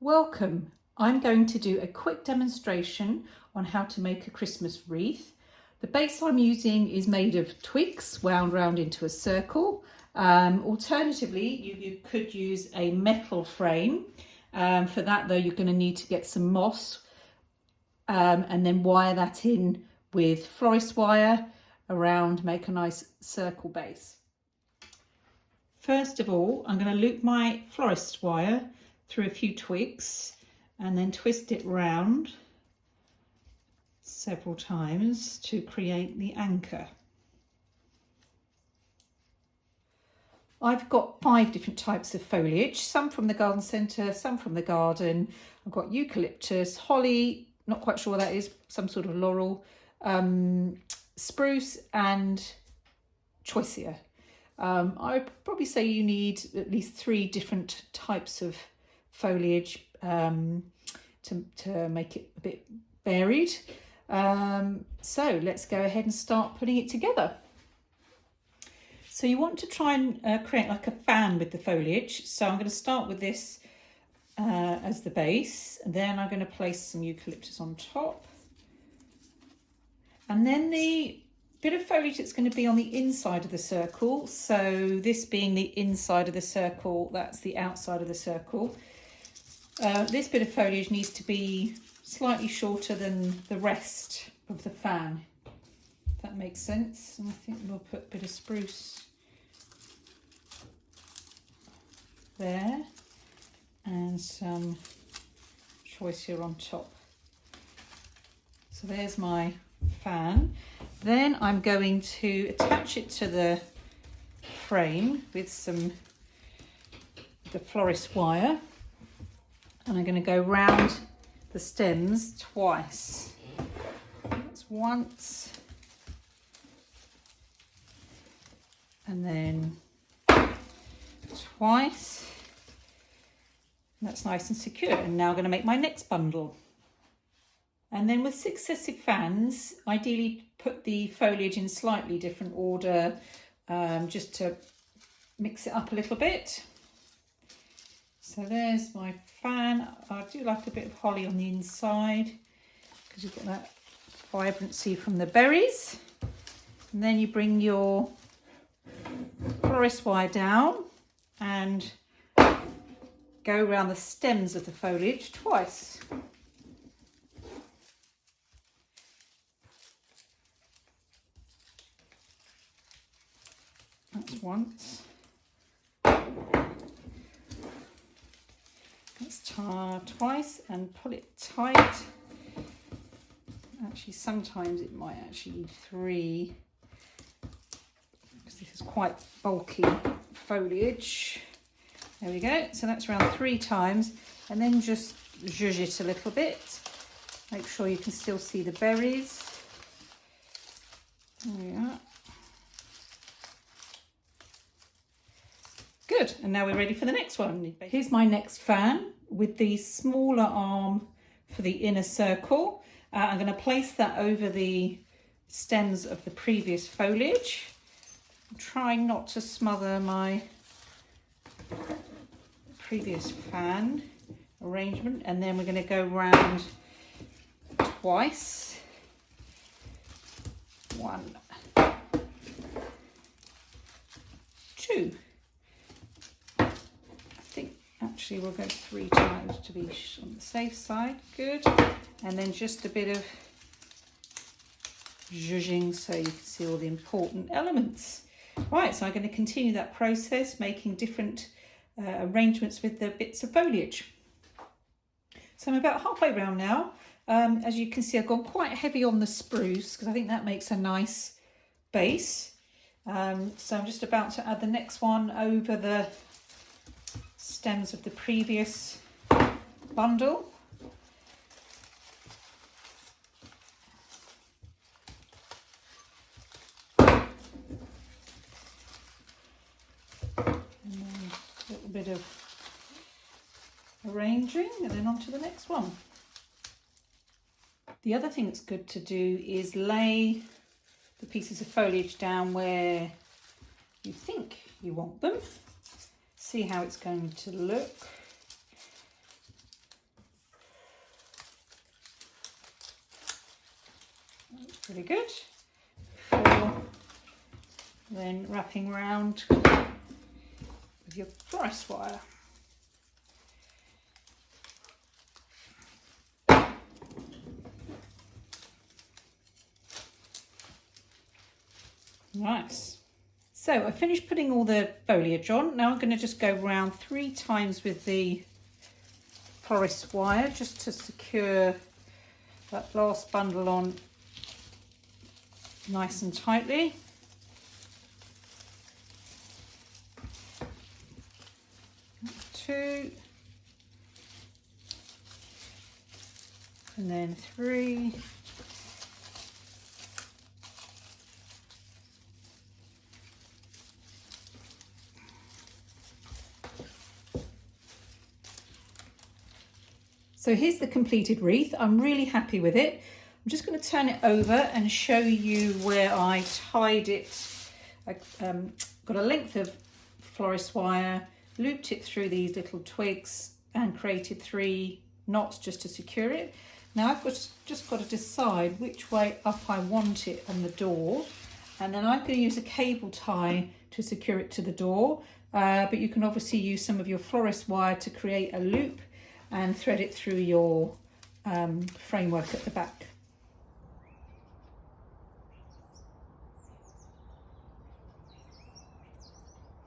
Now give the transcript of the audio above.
Welcome. I'm going to do a quick demonstration on how to make a Christmas wreath. The base I'm using is made of twigs wound round into a circle. Alternatively, you could use a metal frame. For that though, you're going to need to get some moss and then wire that in with florist wire around, make a nice circle base. First of all, I'm going to loop my florist wire through a few twigs and then twist it round several times to create the anchor. I've got 5 different types of foliage, some from the garden centre, some from the garden. I've got eucalyptus, holly, not quite sure what that is, some sort of laurel, spruce and choicea. I would probably say you need at least 3 different types of foliage to make it a bit varied. So let's go ahead and start putting it together. So you want to try and create like a fan with the foliage. So I'm going to start with this as the base, and then I'm going to place some eucalyptus on top. And then the bit of foliage that's going to be on the inside of the circle. So this being the inside of the circle, that's the outside of the circle. This bit of foliage needs to be slightly shorter than the rest of the fan, if that makes sense. And I think we'll put a bit of spruce there and some choicea on top. So there's my fan. Then I'm going to attach it to the frame with the florist wire, and I'm going to go round the stems twice. That's once and then twice. That's nice and secure. And now I'm going to make my next bundle. And then with successive fans, ideally put the foliage in slightly different order, just to mix it up a little bit. So there's my fan. I do like a bit of holly on the inside because you've got that vibrancy from the berries. And then you bring your florist wire down and go around the stems of the foliage twice. That's once. Let's tie twice and pull it tight. Actually, sometimes it might actually need 3 because this is quite bulky foliage. There we go. So that's around 3 times, and then just zhuzh it a little bit. Make sure you can still see the berries. There we are. Good, and now we're ready for the next one. Here's my next fan with the smaller arm for the inner circle. I'm going to place that over the stems of the previous foliage. I'm trying not to smother my previous fan arrangement, and then we're going to go round twice. 1, 2. Actually, we'll go 3 times to be on the safe side. Good. And then just a bit of zhuzhing so you can see all the important elements. Right, so I'm going to continue that process, making different arrangements with the bits of foliage. So I'm about halfway around now. As you can see, I've gone quite heavy on the spruce because I think that makes a nice base. So I'm just about to add the next one over the stems of the previous bundle. And then a little bit of arranging, and then on to the next one. The other thing that's good to do is lay the pieces of foliage down where you think you want them. See how it's going to look. really good. Before then wrapping around with your florist wire. Nice. So I finished putting all the foliage on. Now I'm going to just go around 3 times with the florist wire just to secure that last bundle on nice and tightly. That's 2. And then 3. So here's the completed wreath. I'm really happy with it. I'm just going to turn it over and show you where I tied it. I got a length of florist wire, looped it through these little twigs and created 3 knots just to secure it. Now I've just got to decide which way up I want it on the door, and then I'm going to use a cable tie to secure it to the door, but you can obviously use some of your florist wire to create a loop and thread it through your framework at the back.